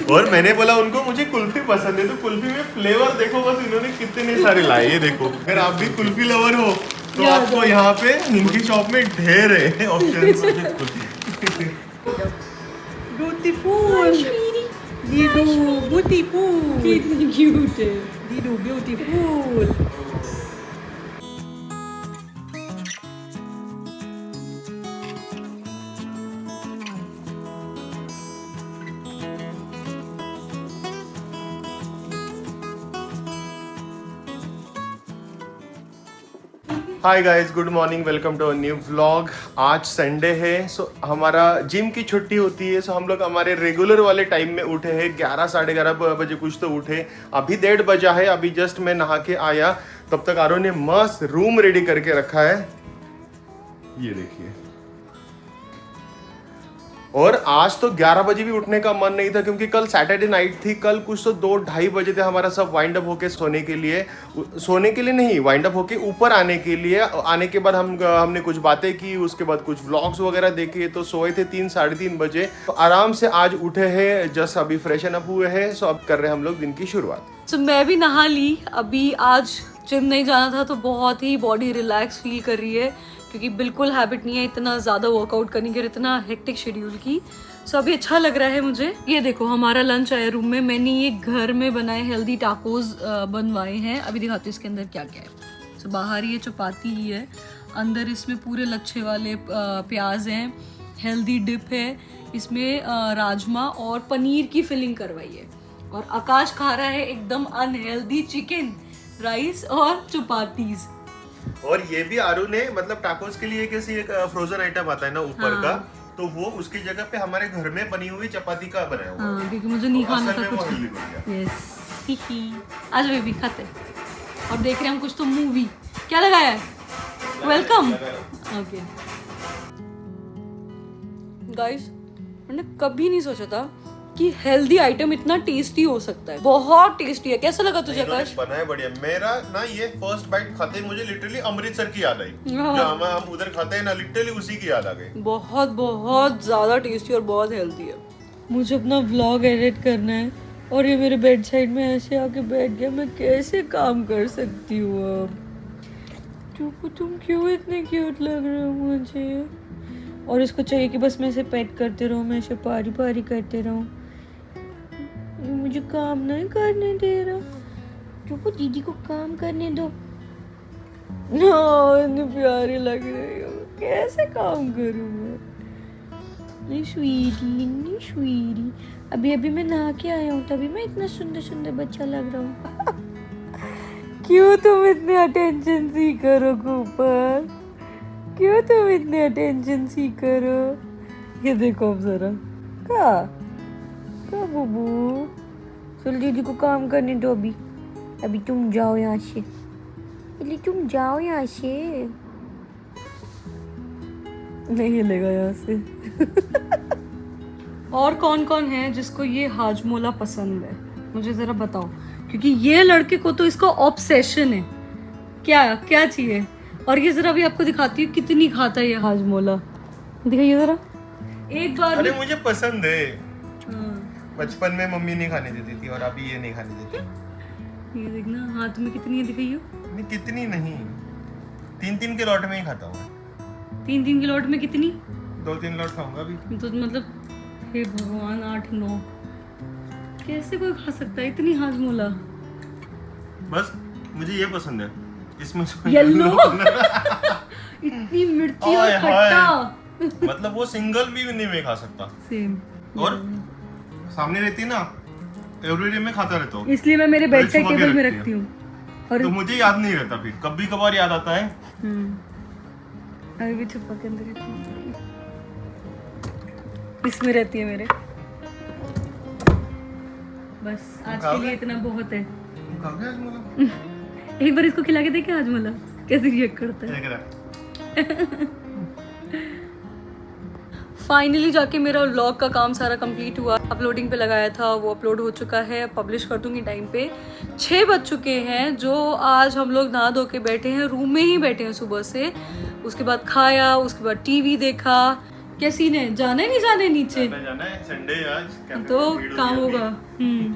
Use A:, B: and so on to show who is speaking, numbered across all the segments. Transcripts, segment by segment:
A: और मैंने बोला उनको मुझे कुल्फी पसंद है, तो कुल्फी में फ्लेवर देखो बस इन्होंने कितने सारे लाए। ये देखो, अगर आप भी कुल्फी लवर हो तो आपको यहाँ पे इनकी शॉप में ढेर है ऑप्शन।
B: Beautiful. Dido, beautiful.
C: कितनी क्यूट है।
B: Dido, beautiful.
A: Hi guys, good morning, welcome to a new vlog. आज संडे है, सो हमारा जिम की छुट्टी होती है, सो हम लोग हमारे रेगुलर वाले टाइम में उठे हैं। 11 साढ़े 11 बजे कुछ तो उठे। अभी 1:30 बजा है, अभी जस्ट मैं नहा के आया, तब तक आरो ने मस्त रूम रेडी करके रखा है। ये देखिए। और आज तो 11 बजे भी उठने का मन नहीं था, क्योंकि कल सैटरडे नाइट थी। कल कुछ तो 2-2:30 बजे थे हमारा सब वाइंड अप होके सोने के लिए नहीं, वाइंड अप होके ऊपर आने के लिए। आने के बाद हमने कुछ बातें की, उसके बाद कुछ व्लॉग्स वगैरह देखे, तो सोए थे 3 साढ़े 3 बजे। तो आराम से आज उठे हैं, जस्ट अभी फ्रेशन अप हुए हैं, सो अब कर रहे हैं हम लोग दिन की शुरुआत।
C: तो मैं भी नहा ली। अभी आज जिम नहीं जाना था, तो बहुत ही बॉडी रिलैक्स फील कर रही है, क्योंकि बिल्कुल हैबिट नहीं है इतना ज़्यादा वर्कआउट करने की और इतना हेक्टिक शेड्यूल की। सो अभी अच्छा लग रहा है मुझे। ये देखो, हमारा लंच आया रूम में। मैंने ये घर में बनाए हेल्दी टाकोज बनवाए हैं। अभी दिखाती हूँ इसके अंदर क्या क्या है। सो बाहर ये चपाती ही है, अंदर इसमें पूरे लच्छे वाले प्याज हैं, हेल्दी डिप है, इसमें राजमा और पनीर की फिलिंग करवाई है। और आकाश खा रहा है एकदम अनहेल्दी चिकन, राइस और चपातीज।
A: और ये भी आरू ने, मतलब टाकोस के लिए कैसी एक फ्रोजन आइटम आता है ना ऊपर का, तो वो उसकी जगह पे हमारे घर में बनी हुई चपाती का बनाया हुआ।
C: हाँ, क्योंकि मुझे नहीं खाना था कुछ।
A: कुछ।
C: यस, आज बेबी खाते हैं। और देख रहे हैं हम कुछ तो मूवी। क्या लगाया है? वेलकम। ओके गाइस, मैंने कभी नहीं सोचा था कि हेल्दी आइटम इतना टेस्टी हो सकता है। बहुत टेस्टी है। कैसा लगा तुझे आकाश?
A: बना है बढ़िया। मेरा ना ये फर्स्ट बाइट खाते मुझे लिटरली अमृतसर की याद आई। जहाँ हम उधर खाते हैं ना, लिटरली उसी की याद आ गई।
C: बहुत बहुत ज्यादा टेस्टी और बहुत हेल्दी है। मुझे अपना व्लॉग एडिट करना है और ये मेरे बेड साइड में ऐसे आके बैठ गया। मैं कैसे काम कर सकती हूँ अब? तुम क्यों इतने क्यूट लग रहे हो मुझे? और इसको चाहिए कि बस मैं इसे पेट करते रहूँ, मैं इसे पारी पारी करते रहूँ। मुझे काम नहीं करने दे रहा। चुप, दीदी को काम करने दो। इतनी प्यारी लग रही हो, कैसे काम करूँ मैं? स्वीटी स्वीटी, अभी मैं नहा के आया हूँ, तभी मैं इतना सुंदर सुंदर बच्चा लग रहा हूँ। क्यों तुम इतने अटेंशन सीकर हो कूपर? क्यों तुम इतने अटेंशन सीकर हो? ये देखो अब जरा। का बुबू, चल दीदी को काम करने दो। अभी तुम जाओ यहाँ से। अली तुम जाओ यहाँ से। नहीं हिलेगा यहाँ से। और कौन कौन है जिसको ये हाजमोला पसंद है, मुझे जरा बताओ, क्योंकि ये लड़के को तो इसका ऑब्सेशन है। क्या क्या चाहिए? और ये जरा अभी आपको दिखाती हूँ कितनी खाता है ये हाजमोला। दिखाइए जरा एक बार।
A: अरे मुझे पसंद है। बचपन में मम्मी नहीं खाने देती थी और अभी ये नहीं खाने देती।
C: ये देखना हाथ में कितनी है, दिखाइयो।
A: नहीं, कितनी नहीं, 3-3 के लॉट में ही खाता हूँ।
C: 3-3 के लॉट में कितनी?
A: 2-3 लॉट खाऊंगा अभी।
C: तो मतलब हे भगवान, 8-9 कैसे कोई खा सकता है इतनी हाजमोला?
A: बस मुझे ये पसंद है, इसमें
C: येलो। इतनी मिर्ची और खट्टा।
A: मतलब वो सिंगल भी नहीं मैं खा सकता।
C: सेम।
A: और सामने रहती है ना, एवरीडे में खाता रहता हूँ,
C: इसलिए मैं मेरे बेड साइड टेबल में रखती हूँ। और
A: तो मुझे याद नहीं रहता, फिर कभी कभार याद आता है।
C: अभी भी छुपा के अंदर रहती हूँ, इसमें रहती है मेरे। बस आज के लिए इतना बहुत है। एक बार इसको खिला के देखे हाजमोला कैसे रिएक्ट करता है। फाइनली जाके मेरा व्लॉग का काम सारा कंप्लीट हुआ। अपलोडिंग पे लगाया था, वो अपलोड हो चुका है। पब्लिश कर दूंगी टाइम पे। 6 बज चुके हैं। जो आज हम लोग नहा धो के बैठे हैं, रूम में ही बैठे हैं सुबह से। उसके बाद खाया, उसके बाद टीवी देखा, क्या सीन है, जाना है नहीं जाना है नीचे?
A: जाना है, संडे आज कैफे
C: तो
A: में भीड़
C: काम
A: होगी
C: होगा।
A: अभी।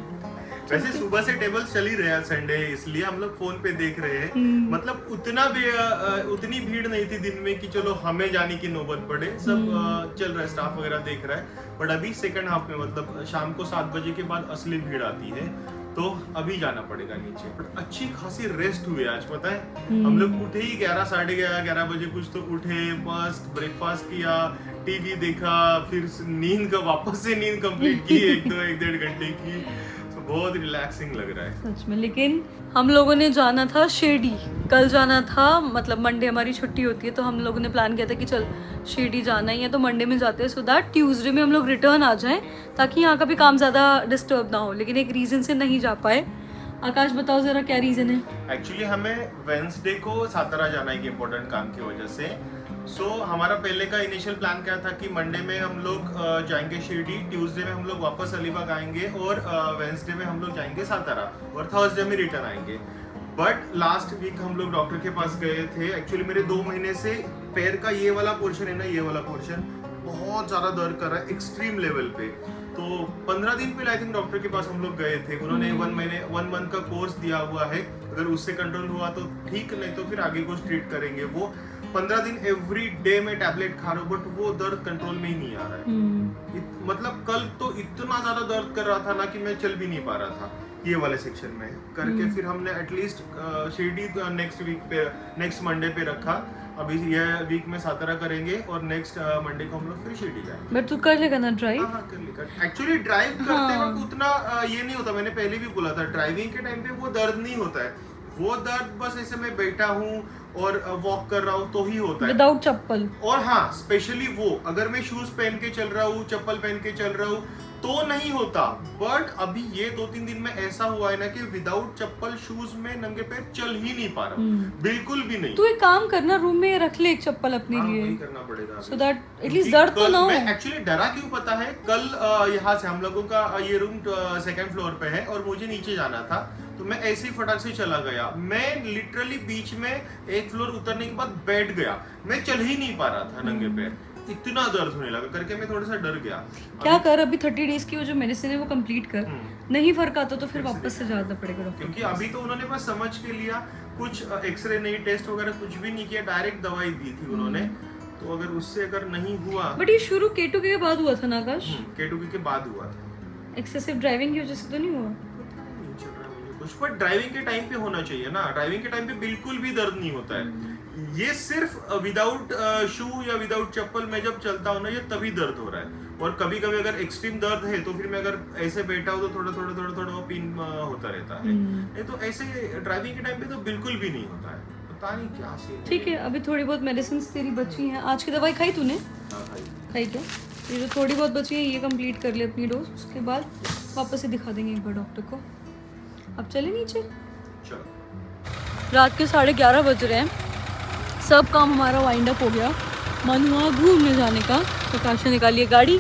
A: वैसे सुबह से टेबल्स चल ही रहे हैं संडे, इसलिए हम लोग फोन पे देख रहे हैं। मतलब उतनी भीड़ नहीं थी दिन में कि चलो हमें जाने की नौबत पड़े। सब चल रहा है, स्टाफ वगैरह देख रहा है। बट अभी सेकंड हाफ में मतलब शाम को 7 बजे के बाद असली भीड़ आती है, तो अभी जाना पड़ेगा नीचे। बट अच्छी खासी रेस्ट हुई आज, पता है हम लोग उठे ही 11 साढ़े 11 बजे कुछ तो उठे, मस्त ब्रेकफास्ट किया, टीवी देखा, फिर नींद का वापस से नींद कंप्लीट की 1-1.5 घंटे की। तो बहुत रिलैक्सिंग लग रहा है
C: सच में। लेकिन हम लोगों ने जाना था शिरडी, कल जाना था, मतलब मंडे हमारी छुट्टी होती है, तो हम लोगों ने प्लान किया था कि चल शिरडी जाना ही है तो मंडे में जाते हैं, सो दैट ट्यूसडे में हम लोग रिटर्न आ जाएं, ताकि यहाँ का भी काम ज़्यादा डिस्टर्ब ना हो। लेकिन एक रीज़न से नहीं जा पाए। आकाश बताओ जरा क्या रीज़न है?
A: एक्चुअली हमें वेंसडे को सातारा जाना है एक इम्पोर्टेंट काम की वजह से। सो हमारा पहले का इनिशियल प्लान क्या था कि मंडे में हम लोग जाएंगे शिरडी, ट्यूसडे में हम लोग वापस अलीबाग आएंगे और वेंसडे में हम लोग जाएंगे सातारा और थर्सडे में रिटर्न आएंगे। बट लास्ट वीक हम लोग डॉक्टर के पास गए थे। एक्चुअली मेरे 2 महीने से पैर का ये वाला पोर्शन है ना, ये वाला पोर्शन बहुत ज़्यादा दर्द कर रहा है एक्सट्रीम लेवल पे। तो 15 दिन पहले आई थिंक डॉक्टर के पास हम लोग गए थे। उन्होंने 1 मंथ का कोर्स दिया हुआ है, अगर उससे कंट्रोल हुआ तो ठीक, नहीं तो फिर आगे कुछ ट्रीट करेंगे। वो 15 दिन एवरी डे में टैबलेट खा रहा हूँ, बट वो दर्द कंट्रोल में ही नहीं आ रहा है। मतलब कल तो इतना ज्यादा दर्द कर रहा था ना कि मैं चल भी नहीं पा रहा था ये वाले सेक्शन में करके। फिर हमने एटलीस्ट शिरडी नेक्स्ट मंडे पे रखा। अभी ये वीक में सातारा करेंगे और नेक्स्ट मंडे को हम लोग फिर शिरडी जाएंगे।
C: बट तू कर लेगा ना ड्राइव?
A: हाँ कर लेगा। एक्चुअली ड्राइव करते वक्त उतना ये नहीं होता, मैंने पहले भी बोला था, ड्राइविंग के टाइम पे वो दर्द नहीं होता है। वो दर्द बस ऐसे मैं बैठा हूँ और वॉक कर रहा हूँ तो ही होता है,
C: विदाउट चप्पल।
A: और हाँ स्पेशली वो अगर मैं शूज पहन के चल रहा हूँ, चप्पल पहन के चल रहा हूँ तो नहीं होता। बट अभी ये 2-3 दिन में ऐसा हुआ है ना कि विदाउट चप्पल शूज में नंगे पैर चल ही नहीं पा रहा, बिल्कुल भी नहीं।
C: तू एक काम करना, रूम में रख ले एक चप्पल अपने लिए,
A: वही करना पड़ेगा
C: सो दैट एटलीस्ट दर्द तो ना हो।
A: मैं एक्चुअली डरा क्यों पता है, कल यहाँ से हम लोगों का ये रूम 2nd फ्लोर पे है और मुझे नीचे जाना था, तो मैं ऐसे ही फटाक से चला गया। मैं लिटरली बीच में 1 फ्लोर उतरने के बाद बैठ गया, मैं चल ही नहीं पा रहा था नंगे पैर, इतना दर्द होने लगा करके मैं थोड़ा सा डर गया।
C: क्या कर, अभी 30 डेज की वो जो मेडिसिन है वो कंप्लीट कर, नहीं फर्क आता तो फिर वापस से जाना पड़ेगा डॉक्टर।
A: क्योंकि अभी तो उन्होंने बस समझ के लिया, कुछ एक्सरे नहीं, टेस्ट वगैरह कुछ भी नहीं किया, डायरेक्ट दवाई दी थी उन्होंने। तो अगर उससे अगर नहीं हुआ,
C: बट ये शुरू K2 के बाद हुआ था ना आकाश?
A: K2 के बाद हुआ था।
C: एक्सेसिव ड्राइविंग की वजह से तो नहीं हुआ?
A: नहीं चल रहा मुझे कुछ, पर ड्राइविंग के टाइम पे होना चाहिए ना। ड्राइविंग के टाइम पे बिल्कुल भी दर्द नहीं होता है। ये सिर्फ विदाउट शू या विदाउट चप्पल मैं जब चलता हूँ ना, ये तभी दर्द हो रहा है। और कभी कभी अगर एक्सट्रीम दर्द है तो फिर मैं अगर ऐसे बैठा हूँ तो थोड़ा वो पिन होता रहता है। नहीं तो ऐसे ड्राइविंग के टाइम पे तो बिल्कुल भी नहीं होता है, पता नहीं क्या सीन।
C: ठीक है, अभी थोड़ी बहुत मेडिसिन तेरी बची हैं। आज की दवाई खाई तूने? खाई क्या? ये जो थोड़ी बहुत बची है ये कंप्लीट कर ले अपनी डोज, उसके बाद वापस से दिखा देंगे एक बार डॉक्टर को। अब चले नीचे।
A: चलो।
C: रात के 11:30 बज रहे हैं, सब काम हमारा वाइंड अप हो गया। मन हुआ घूमने जाने का, तो काश ने निकाली है गाड़ी,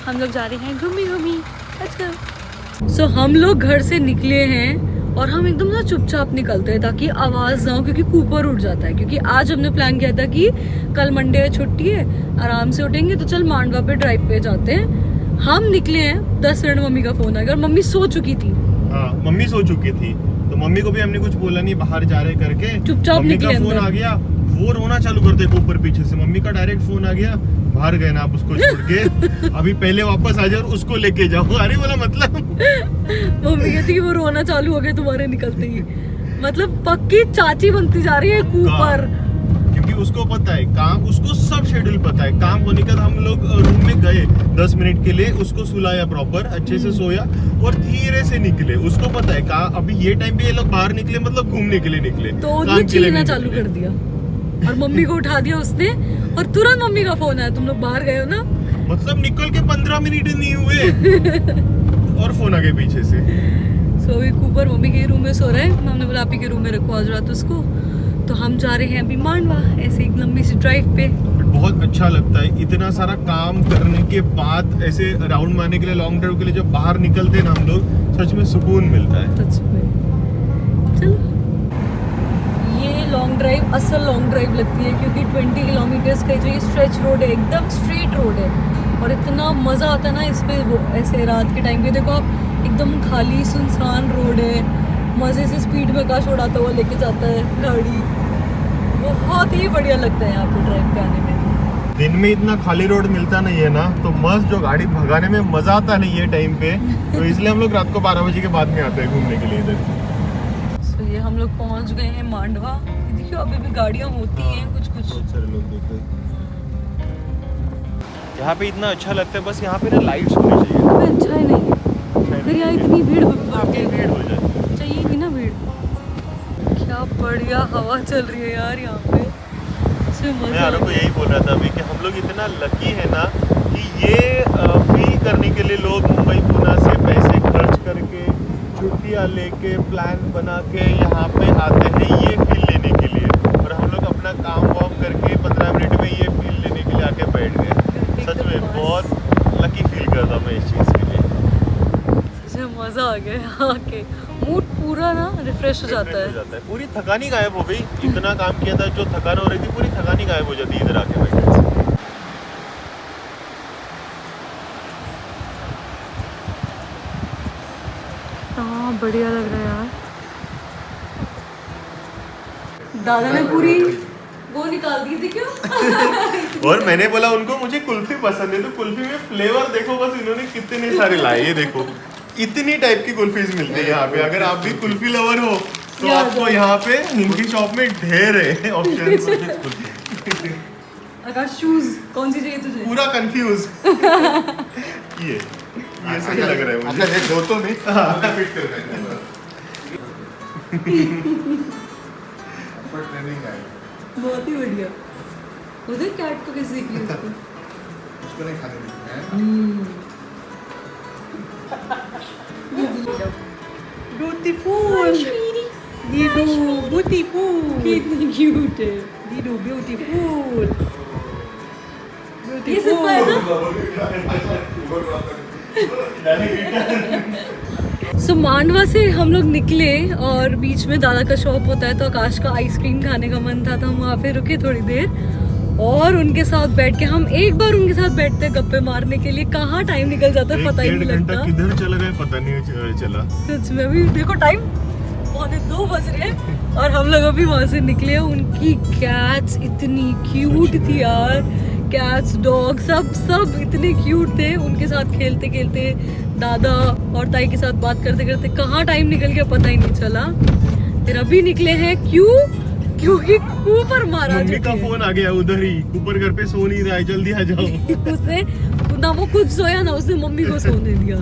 C: हम लोग जा रहे हैं घूमी। Let's go. सो हम लोग घर से निकले हैं और हम एकदम ना चुपचाप निकलते हैं ताकि आवाज़ ना हो, क्योंकि कूपर उठ जाता है। क्योंकि आज हमने प्लान किया था कि कल मंडे छुट्टी है, आराम से उठेंगे, तो चल मांडवा पे ड्राइव पे जाते हैं। हम निकले हैं, 10 मिनट मम्मी का फोन आ गया और मम्मी सो चुकी थी।
A: हाँ मम्मी सो चुकी थी, तो मम्मी को भी हमने कुछ बोला नहीं, बाहर जा रहे करके
C: चुपचाप
A: मम्मी का
C: निकले
A: फोन
C: अंदर।
A: आ गया, वो रोना चालू कर दे ऊपर पीछे से। मम्मी का डायरेक्ट फोन आ गया, बाहर गए ना आप उसको छोड़ के, अभी पहले वापस आ जाओ और उसको लेके जाओ। अरे बोला मतलब
C: मम्मी कहती कि वो रोना चालू हो गया तुम्हारे निकलते ही, मतलब पक्की चाची बनती जा रही है कूपर।
A: क्योंकि उसको पता है काम, उसको सब शेड्यूल पता है। काम होने के बाद हम लोग रूम में गए 10 मिनट के लिए, उसको सुलाया प्रॉपर, अच्छे से सोया और धीरे से निकले। उसको पता है कहाँ अभी ये टाइम पे ये लोग बाहर निकले, मतलब घूमने के लिए निकले,
C: तो उसने चीना चालू कर दिया और मम्मी को उठा दिया उसने, और तुरंत मम्मी का फोन आया, तुम लोग बाहर गए हो ना।
A: मतलब निकल के 15 मिनट नहीं हुए और फोन आ गया पीछे से।
C: सो अभी कूपर मम्मी के रूम में सो रहा है, हमने बोला आप ही के रूम में रखो आज रात उसको। तो हम जा रहे हैं अभी मांडवा, ऐसे एक लंबी सी ड्राइव पे।
A: बहुत अच्छा लगता है इतना सारा काम करने के बाद ऐसे राउंड मारने के लिए, लॉन्ग ड्राइव के लिए जब बाहर निकलते हैं ना हम लोग, सच में सुकून मिलता है।
C: सच में। चलो, ये लॉन्ग ड्राइव असल लॉन्ग ड्राइव लगती है, क्योंकि 20 किलोमीटर्स का जो ये स्ट्रेच रोड है एकदम स्ट्रेट रोड है और इतना मज़ा आता है ना इस पे। वो ऐसे रात के टाइम पे देखो आप, एकदम खाली सुनसान रोड है, मज़े से स्पीड में आकाश उड़ाता हुआ लेके जाता है गाड़ी। बहुत ही बढ़िया लगता है यहाँ पे ड्राइव करने में।
A: दिन में इतना खाली रोड मिलता नहीं है ना, तो मस्त जो गाड़ी भगाने में मजा आता नहीं है टाइम पे, तो इसलिए हम लोग रात को 12 बजे के बाद में आते हैं घूमने के लिए इधर।
C: तो ये हम लोग पहुँच गए हैं मांडवा। देखियो अभी भी गाड़ियाँ होती हैं कुछ कुछ।
A: बहुत सारे लोग देखे यहाँ पे, इतना अच्छा लगता है। बस यहाँ पे ना लाइट्स होनी चाहिए,
C: अबे अच्छा ही नहीं, फिर यहाँ इतनी भीड़
A: काफी भीड़ हो जाए।
C: चाहिए भी ना भीड़। क्या बढ़िया हवा चल रही है यार यहाँ पे,
A: मैं यारों को यही बोल रहा था अभी कि हम लोग इतना लकी है ना कि ये फील करने के लिए लोग मुंबई पुणे से पैसे खर्च करके छुट्टियाँ लेके प्लान बना के यहाँ पे आते हैं ये फील लेने के लिए, और हम लोग अपना काम वाम करके 15 मिनट में ये फील लेने के लिए आके बैठ गए। सच में बहुत लकी फील करता मैं इस चीज़ के लिए।
C: सच में मज़ा आ गया यहाँ के, मूड पूरा ना रिफ्रेश हो जाता है।
A: पूरी थकानी गायब हो गई। इतना काम किया था, जो थकान हो रही थी पूरी थकानी गायब हो जाती है इधर आके बैठने से।
C: हाँ बढ़िया लग रहा है यार। दादा ने पूरी वो निकाल दी थी क्यों?
A: और मैंने बोला उनको मुझे कुल्फी पसंद है, तो कुल्फी में फ्लेवर देखो बस इन्होंने कितने सारे लाए। ये देखो इतनी टाइप की कुल्फीज मिलती है यहाँ पे। अगर आप भी कुल्फी लवर हो तो आपको यहाँ पे इनकी शॉप में ढेर है ऑप्शन।
C: आकाश शूज कौन सी चाहिए तुझे?
A: पूरा कंफ्यूज। ये सही लग रहा है मुझे।
D: दो तो नहीं फिट कर ट्रेनिंग है,
C: बहुत ही बढ़िया। उधर कैट को कैसे देखी उसको?
D: उसको नहीं खाने देते
B: Beautiful. Dido, beautiful.
C: कितनी क्यूट है।
B: Dido, beautiful.
C: ये सब है ना। सो मांडवा से हम लोग निकले और बीच में दादा का शॉप होता है, तो आकाश का आइसक्रीम खाने का मन था, तो हम वहाँ पे रुके थोड़ी देर और उनके साथ बैठ के हम एक बार उनके साथ बैठते गप्पे मारने के लिए, कहाँ टाइम निकल जाता है पता ही नहीं लगता।
A: किधर चला गया पता नहीं चला।
C: सच में अभी देखो टाइम 1:45 बज रहे हैं और हम लोग अभी वहाँ से निकले। उनकी कैट्स इतनी क्यूट थी यार, कैट्स डॉग सब इतने क्यूट थे। उनके साथ खेलते खेलते दादा और ताई के साथ बात करते करते कहाँ टाइम निकल गया पता ही नहीं चला। फिर अभी निकले हैं क्योंकि ऊपर मारा
A: मम्मी का फोन आ गया उधर ही, ऊपर घर पे सो नहीं रहा है, जल्दी आ जाओ।
C: उसने ना वो खुद सोया ना उसने मम्मी को सोने दिया।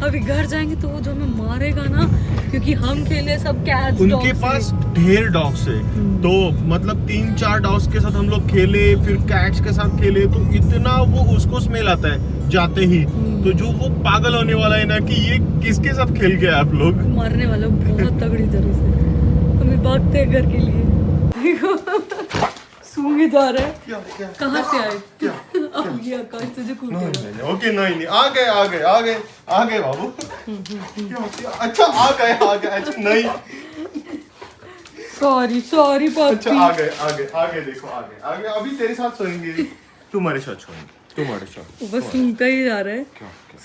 C: अभी घर जाएंगे तो वो जो हमें मारेगा ना, क्योंकि हम खेले सब कैट्स डॉग्स।
A: उनके पास ढेर डॉग्स है, तो मतलब 3-4 डॉग्स के साथ हम लोग खेले, फिर कैट्स के साथ खेले, तो इतना वो उसको स्मेल आता है जाते ही, तो जो वो पागल होने वाला है ना कि ये किसके साथ खेल गए आप लोग।
C: मारने वाला बहुत तगड़ी तरह से। हमें भागते हैं घर के लिए। सूंघे जा रहा है। कहाँ से आए? अब ये आकाश तुझे कूटेगा।
A: ओके नहीं आ गए बाबू। अच्छा आ गए अच्छा नहीं,
C: सॉरी पापी।
A: अच्छा आ गए देखो आगे अभी तेरे साथ सोएंगे, तुम्हारे साथ सोएंगे, तुम्हारे साथ।
C: बस सूंघता ही जा रहा है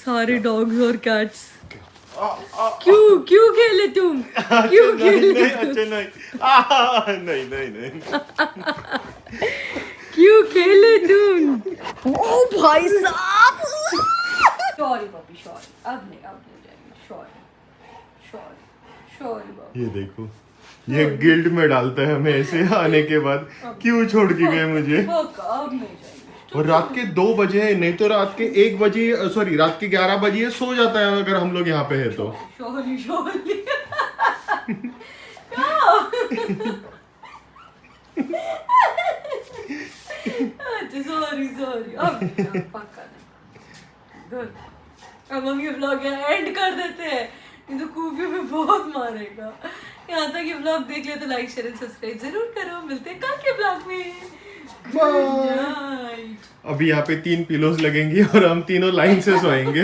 C: सारे डॉग्स और कैट्स। क्यों खेले तुम? क्यों खेले?
A: अच्छा नहीं
C: क्यों खेले तुम? ओ भाई साहब। सॉरी पापी सॉरी, अब नहीं जाएंगे। सॉरी पापी।
A: ये देखो ये गिल्ट में डालता है हमें ऐसे आने के बाद, क्यों छोड़ के गए मुझे।
C: अब नहीं जाएंगे।
A: और रात के 2 बजे है, नहीं तो रात के 1 बजे, सॉरी रात के 11 बजे सो जाता है अगर हम लोग यहाँ पे है तो।
C: सॉरी अब पक्का नहीं। अब हम ये व्लॉग एंड कर देते हैं, नहीं तो कूफी में बहुत मारेगा। यहाँ तक ये व्लॉग देख ले तो लाइक शेयर एंड सब्सक्राइब जरूर करो। मिलते हैं कल के व्लॉग में।
A: अभी यहाँ पे 3 पिलोज लगेंगे और हम तीनों लाइन से सोएंगे।